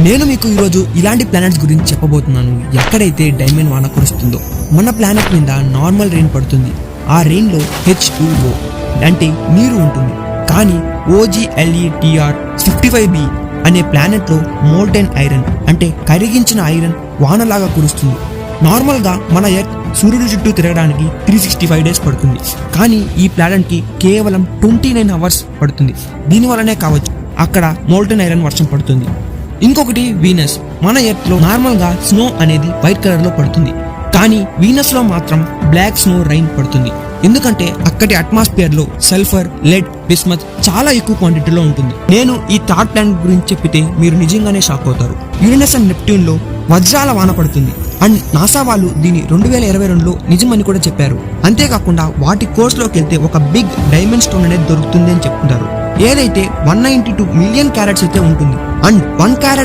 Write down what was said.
నేను మీకు ఈరోజు ఇలాంటి ప్లానెట్స్ గురించి చెప్పబోతున్నాను. ఎక్కడైతే డైమండ్ వాన కురుస్తుందో మన ప్లానెట్ మీద నార్మల్ రెయిన్ పడుతుంది. ఆ రెయిన్ లో H2O అంటే నీరు ఉంటుంది. కానీ OGLETR 55b అనే ప్లానెట్ లో మోల్టెన్ ఐరన్ అంటే కరిగించిన ఐరన్ వానలాగా కురుస్తుంది. నార్మల్ గా మన ఎర్త్ సూర్యుడి చుట్టూ తిరగడానికి 365 డేస్ పడుతుంది. కానీ ఈ ప్లానెట్ కి కేవలం 29 అవర్స్ పడుతుంది. దీనివల్లనే కావచ్చు అక్కడ మోల్టెన్ ఐరన్ వర్షం పడుతుంది. ఇంకొకటి వీనస్. మన ఎర్త్ లో నార్మల్ గా స్నో అనేది వైట్ కలర్ లో పడుతుంది. కానీ వీనస్ లో మాత్రం బ్లాక్ స్నో రైన్ పడుతుంది. ఎందుకంటే అక్కడి అట్మాస్ఫియర్ లో సల్ఫర్, లెడ్, బిస్మత్ చాలా ఎక్కువ క్వాంటిటీలో ఉంటుంది. నేను ఈ థర్డ్ ప్లానెట్ గురించి చెప్పితే మీరు నిజంగానే షాక్ అవుతారు. యురేనస్ అండ్ నెప్ట్యూన్ లో వజ్రాల వాన పడుతుంది. అండ్ నాసా వాళ్ళు దీన్ని 2022లో నిజమని కూడా చెప్పారు. అంతేకాకుండా వాటి కోర్స్ లోకి వెళ్తే ఒక బిగ్ డైమండ్ స్టోన్ అనేది దొరుకుతుంది అని చెప్తుంటారు. ఏదైతే 192 మిలియన్ క్యారెట్స్ అయితే ఉంటుంది. And 1 carrot